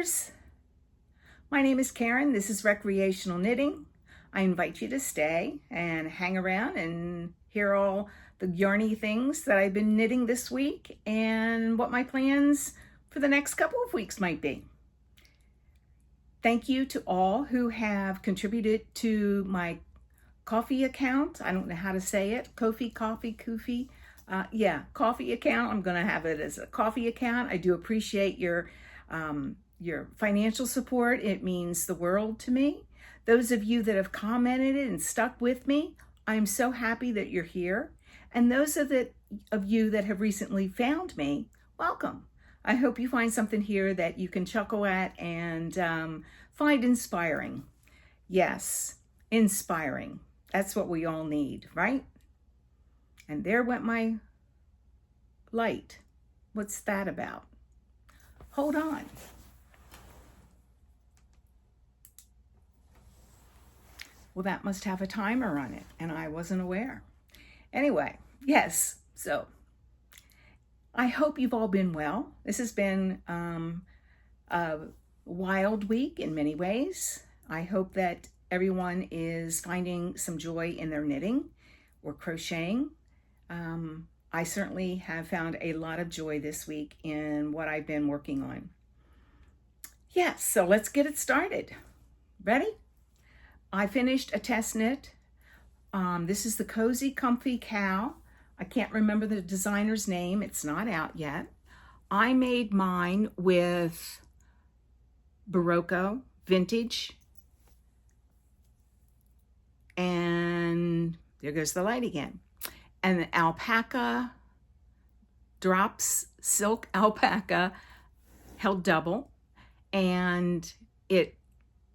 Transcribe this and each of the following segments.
knitters. My name is Karen. This is Recreational Knitting. I invite you to stay and hang around and hear all the yarny things that I've been knitting this week and what my plans for the next couple of weeks might be. Thank you to all who have contributed to my coffee account. I don't know how to say it. Coffee account. I'm going to have it as a coffee account. I do appreciate your financial support. It means the world to me. Those of you that have commented and stuck with me, I'm so happy that you're here. And those of you that have recently found me, welcome. I hope you find something here that you can chuckle at and find inspiring. Yes, inspiring. That's what we all need, right? And there went my light. What's that about? Hold on. Well, that must have a timer on it, and I wasn't aware. Anyway, yes, so I hope you've all been well. This has been a wild week in many ways. I hope that everyone is finding some joy in their knitting or crocheting. I certainly have found a lot of joy this week in what I've been working on. Yes, so let's get it started. Ready? I finished a test knit. This is the Cozy Comfy Cow. I can't remember the designer's name. It's not out yet. I made mine with Barocco vintage. And there goes the light again. And the alpaca drops, silk alpaca held double. And it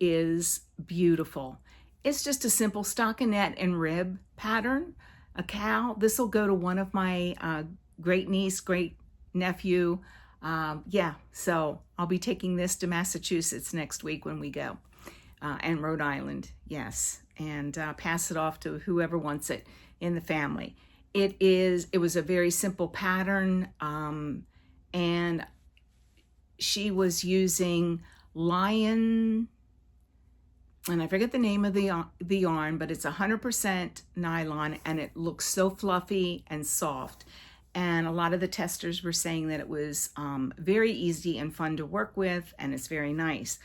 is beautiful. It's just a simple stockinette and rib pattern. A cow. This will go to one of my great niece, great nephew. So I'll be taking this to Massachusetts next week when we go. And Rhode Island, yes. And pass it off to whoever wants it in the family. It was a very simple pattern. And she was using lion, and I forget the name of the yarn, but it's 100% nylon, and it looks so fluffy and soft. And a lot of the testers were saying that it was very easy and fun to work with, and it's very nice.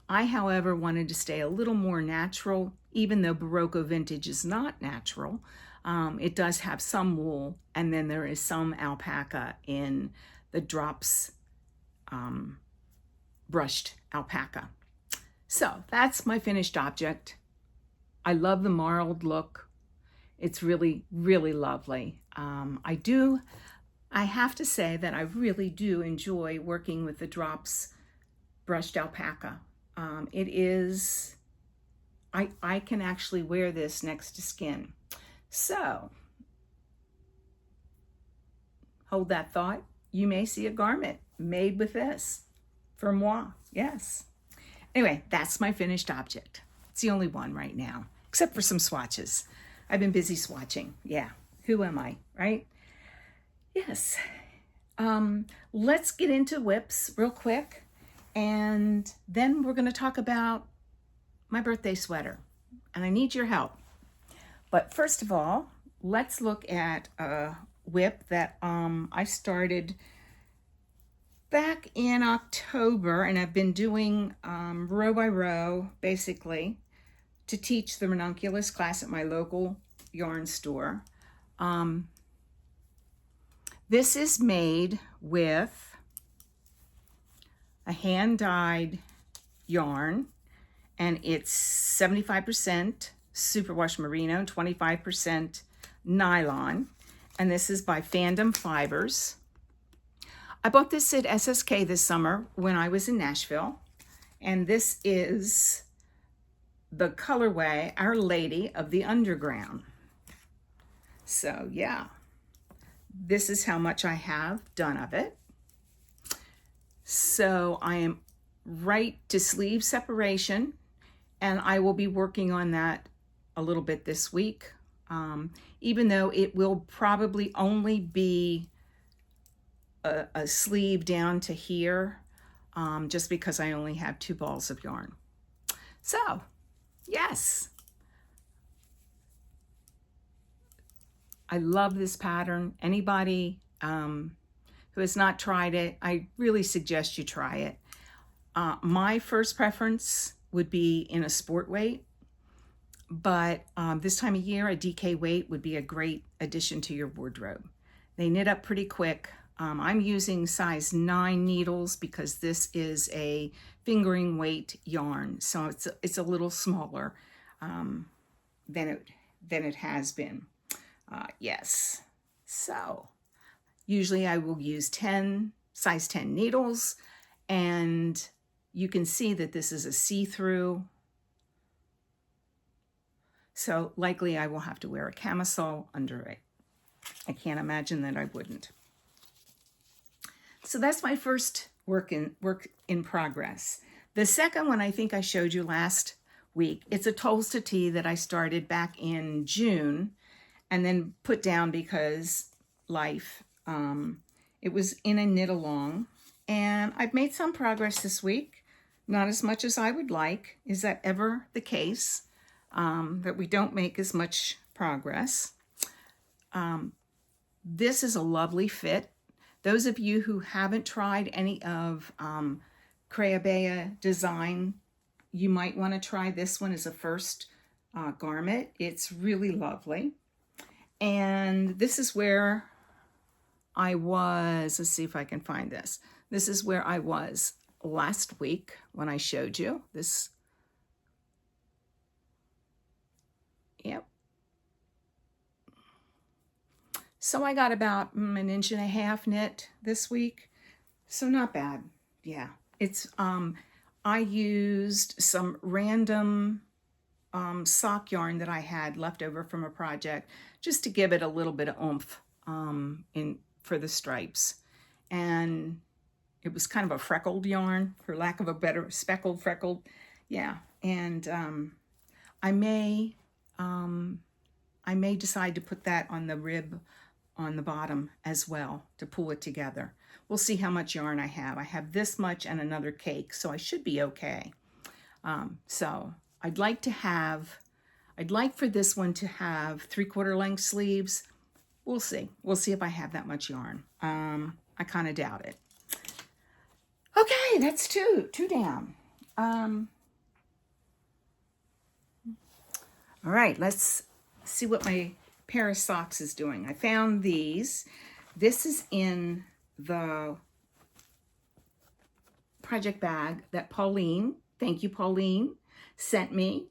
I, however, wanted to stay a little more natural, even though Barocco vintage is not natural. It does have some wool, and then there is some alpaca in the drops brushed alpaca. So that's my finished object. I love the marled look. It's really, really lovely. I have to say that I really do enjoy working with the drops brushed alpaca. It is, I can actually wear this next to skin. So, hold that thought. You may see a garment made with this for moi, yes. Anyway, that's my finished object. It's the only one right now, except for some swatches. I've been busy swatching. Yeah, who am I, right? Yes. Let's get into whips real quick, and then we're going to talk about my birthday sweater, and I need your help. But first of all, let's look at a whip that I started back in October, and I've been doing row by row, basically, to teach the ranunculus class at my local yarn store. This is made with a hand-dyed yarn, and it's 75% superwash merino, 25% nylon, and this is by Fandom Fibers. I bought this at SSK this summer when I was in Nashville, and this is the colorway Our Lady of the Underground. So yeah, this is how much I have done of it. So I am right to sleeve separation, and I will be working on that a little bit this week, even though it will probably only be a sleeve down to here. just because I only have 2 balls of yarn. So, yes, I love this pattern. Anybody who has not tried it, I really suggest you try it. My first preference would be in a sport weight, but this time of year, a DK weight would be a great addition to your wardrobe. They knit up pretty quick. I'm using size 9 needles because this is a fingering weight yarn, so it's a little smaller than it has been. Yes, so usually I will use size 10 needles, and you can see that this is a see-through, so likely I will have to wear a camisole under it. I can't imagine that I wouldn't. So that's my first work in progress. The second one I think I showed you last week. It's a Tolsta tee that I started back in June and then put down because life. It was in a knit along, and I've made some progress this week. Not as much as I would like. Is that ever the case? That we don't make as much progress. This is a lovely fit. Those of you who haven't tried any of Behm design, you might want to try this one as a first garment. It's really lovely. And this is where I was, let's see if I can find this. This is where I was last week when I showed you this. Yep. So I got about 1.5 inches knit this week. So not bad. Yeah. It's, I used some random sock yarn that I had left over from a project just to give it a little bit of oomph for the stripes. And it was kind of a freckled yarn, for lack of a better, freckled. Yeah. And I may decide to put that on the rib on the bottom as well to pull it together. We'll see how much yarn I have. I have this much and another cake, so I should be okay. So I'd like for this one to have 3/4 length sleeves. We'll see. We'll see if I have that much yarn. I kind of doubt it. Okay, that's two down. All right, let's see what my pair of socks is doing. I found these. This is in the project bag that Pauline, thank you Pauline, sent me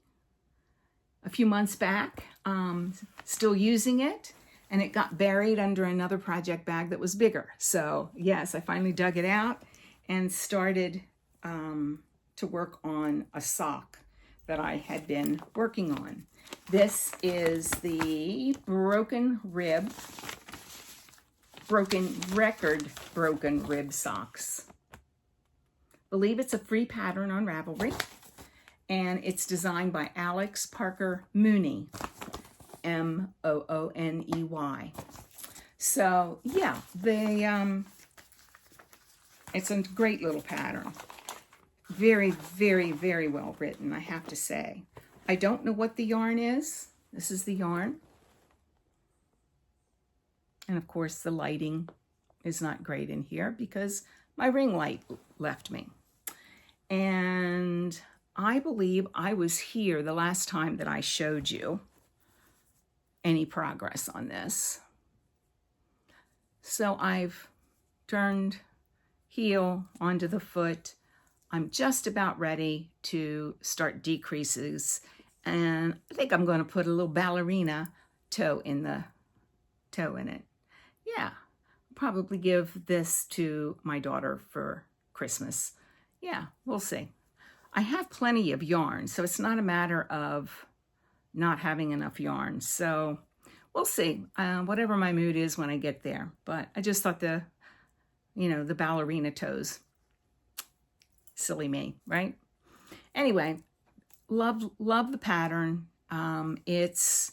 a few months back. Still using it, and it got buried under another project bag that was bigger. So yes, I finally dug it out and started to work on a sock that I had been working on. This is the broken rib socks. Believe it's a free pattern on Ravelry, and it's designed by Alex Parker Mooney, Mooney. So yeah, it's a great little pattern. Very, very, very well written, I have to say. I don't know what the yarn is. This is the yarn. And of course the lighting is not great in here because my ring light left me. And I believe I was here the last time that I showed you any progress on this. So I've turned heel onto the foot. I'm just about ready to start decreases, and I think I'm going to put a little ballerina toe in it. Yeah, I'll probably give this to my daughter for Christmas. Yeah, we'll see. I have plenty of yarn, so it's not a matter of not having enough yarn. So we'll see, whatever my mood is when I get there. But I just thought the ballerina toes, silly me, right? Anyway, love the pattern. It's,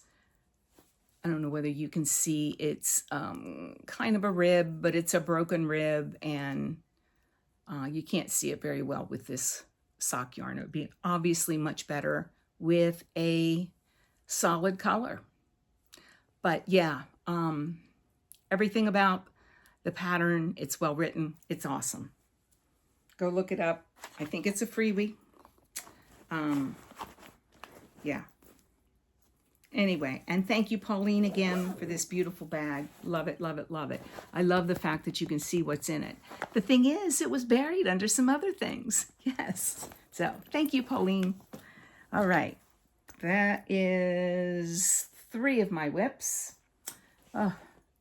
I don't know whether you can see, it's kind of a rib, but it's a broken rib, and You can't see it very well with this sock yarn. It would be obviously much better with a solid color. But yeah, everything about the pattern, it's well written, it's awesome. Go look it up. I think it's a freebie. Yeah. Anyway, and thank you, Pauline, again for this beautiful bag. Love it, love it, love it. I love the fact that you can see what's in it. The thing is, it was buried under some other things. Yes. So thank you, Pauline. All right. That is 3 of my whips. Oh,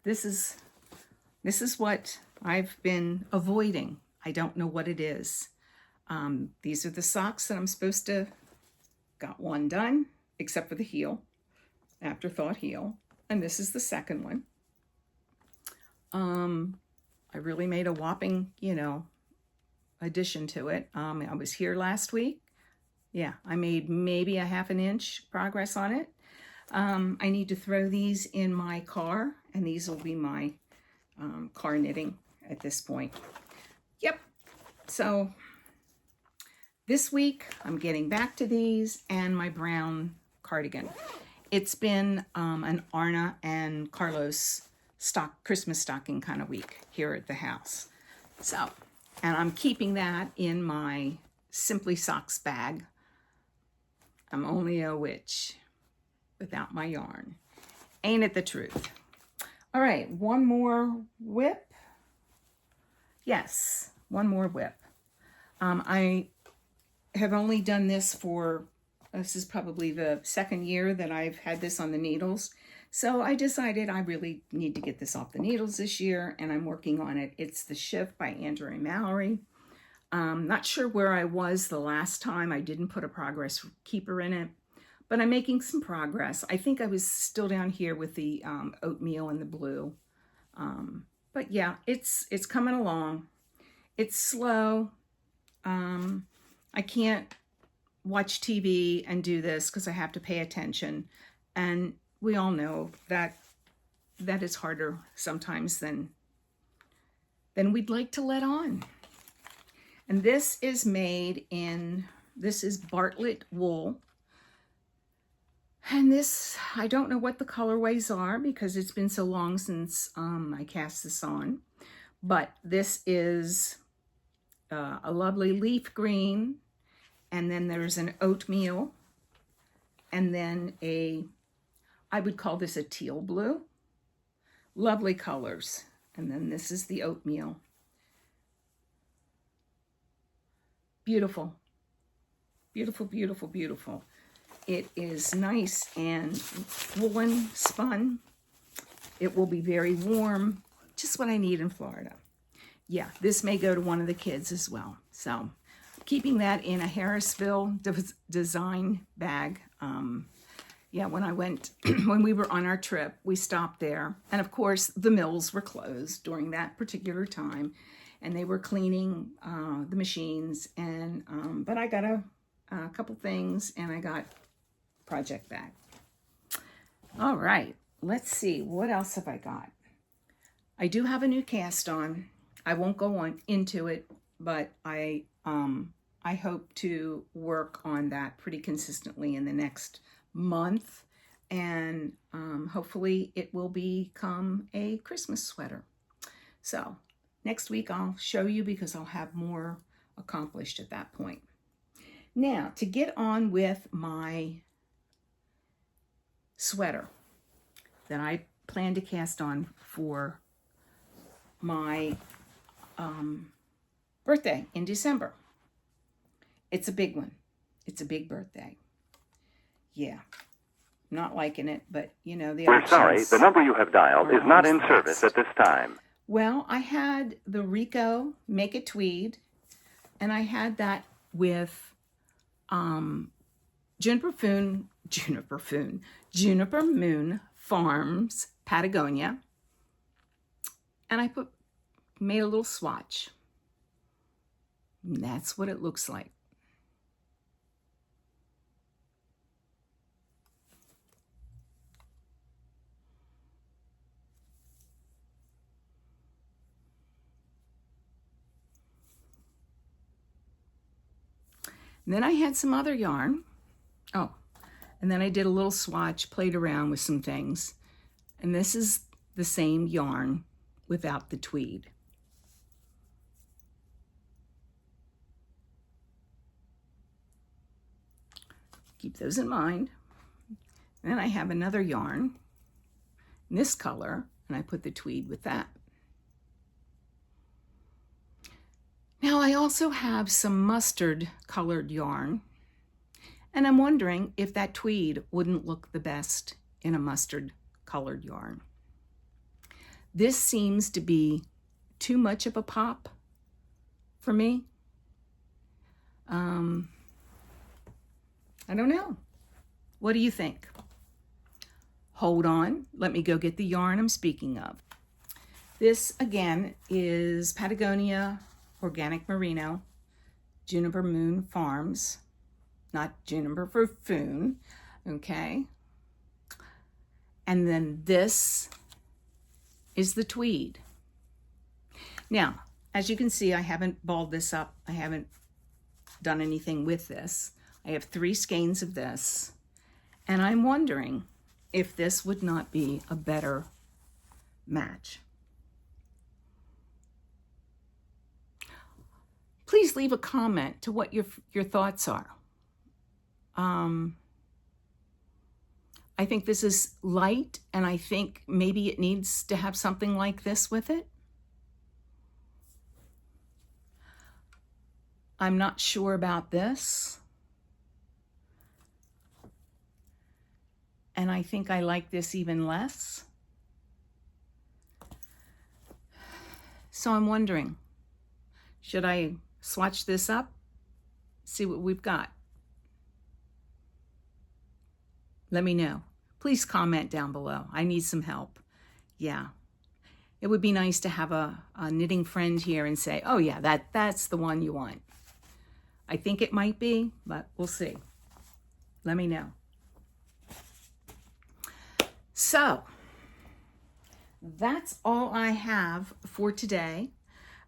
this is what I've been avoiding. I don't know what it is. These are the socks that I'm supposed to, got one done, except for the heel. Afterthought heel, and this is the second one. I really made a whopping, addition to it. I was here last week. Yeah, I made maybe a ½ an inch progress on it. I need to throw these in my car, and these will be my car knitting at this point. Yep. So this week I'm getting back to these and my brown cardigan. It's been an Arna and Carlos Christmas stocking kind of week here at the house. So, and I'm keeping that in my Simply Socks bag. I'm only a witch without my yarn. Ain't it the truth? All right, one more whip. Yes, one more whip. I have only done this for, this is probably the 2nd year that I've had this on the needles. So I decided I really need to get this off the needles this year, and I'm working on it. It's the Shift by Andrew and Mallory. Not sure where I was the last time. I didn't put a progress keeper in it, but I'm making some progress. I think I was still down here with the oatmeal and the blue. But yeah, it's coming along. It's slow. I can't watch TV and do this because I have to pay attention. And we all know that is harder sometimes than we'd like to let on. And this is made in, this is Bartlett wool. And this, I don't know what the colorways are because it's been so long since I cast this on. But this is a lovely leaf green. And then there's an oatmeal. And then I would call this a teal blue. Lovely colors. And then this is the oatmeal. Beautiful. Beautiful, beautiful, beautiful. It is nice and woolen spun. It will be very warm. Just what I need in Florida. Yeah, this may go to one of the kids as well. So keeping that in a Harrisville design bag. Yeah, when we were on our trip, we stopped there. And of course, the mills were closed during that particular time. And they were cleaning the machines. And but I got a couple things, and I got project bag. All right, let's see. What else have I got? I do have a new cast on. I won't go on into it, but I hope to work on that pretty consistently in the next month, and hopefully it will become a Christmas sweater. So next week I'll show you because I'll have more accomplished at that point. Now to get on with my sweater that I plan to cast on for my birthday in December. It's a big one. It's a big birthday. Yeah. Not liking it, but the We're sorry, the number you have dialed is not in service at this time. Well, I had the Rico Make It Tweed, and I had that with Juniper Moon Farms Patagonia, and I made a little swatch. And that's what it looks like. And then I had some other yarn. Oh, and then I did a little swatch, played around with some things. And this is the same yarn without the tweed. Keep those in mind. And then I have another yarn in this color, and I put the tweed with that. Now I also have some mustard colored yarn, and I'm wondering if that tweed wouldn't look the best in a mustard colored yarn. This seems to be too much of a pop for me. I don't know. What do you think? Hold on, let me go get the yarn I'm speaking of. This again is Patagonia Organic Merino, Juniper Moon Farms, not Juniper Foon, okay? And then this is the tweed. Now, as you can see, I haven't balled this up. I haven't done anything with this. I have 3 skeins of this, and I'm wondering if this would not be a better match. Please leave a comment to what your thoughts are. I think this is light, and I think maybe it needs to have something like this with it. I'm not sure about this. And I think I like this even less. So I'm wondering, should I swatch this up? See what we've got. Let me know. Please comment down below. I need some help. Yeah. It would be nice to have a knitting friend here and say, oh yeah, that's the one you want. I think it might be, but we'll see. Let me know. So, that's all I have for today.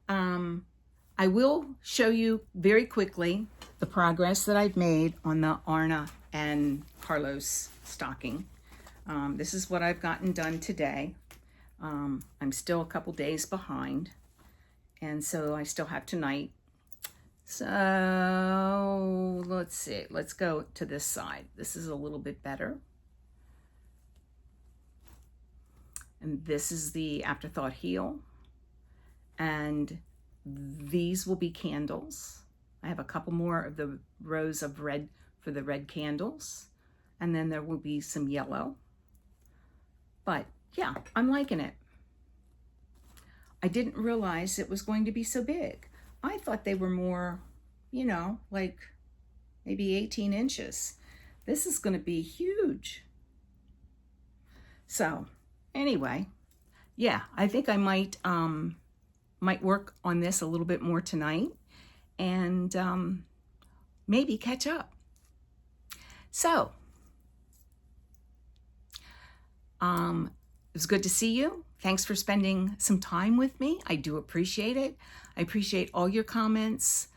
I will show you very quickly the progress that I've made on the Arna and Carlos stocking. This is what I've gotten done today. I'm still a couple days behind, and so I still have tonight. So let's see, let's go to this side. This is a little bit better. And this is the Afterthought heel. And these will be candles. I have a couple more of the rows of red for the red candles. And then there will be some yellow. But yeah, I'm liking it. I didn't realize it was going to be so big. I thought they were more, you know, like maybe 18 inches. This is going to be huge. So anyway, yeah, I think I might work on this a little bit more tonight and maybe catch up. So, it was good to see you. Thanks for spending some time with me. I do appreciate it. I appreciate all your comments.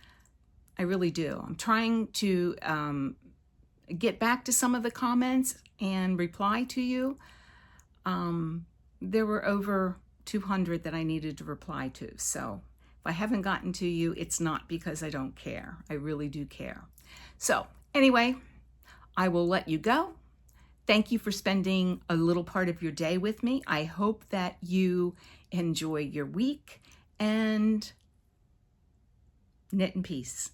I really do. I'm trying to get back to some of the comments and reply to you. There were over 200 that I needed to reply to. So if I haven't gotten to you, it's not because I don't care. I really do care. So anyway, I will let you go. Thank you for spending a little part of your day with me. I hope that you enjoy your week and knit in peace.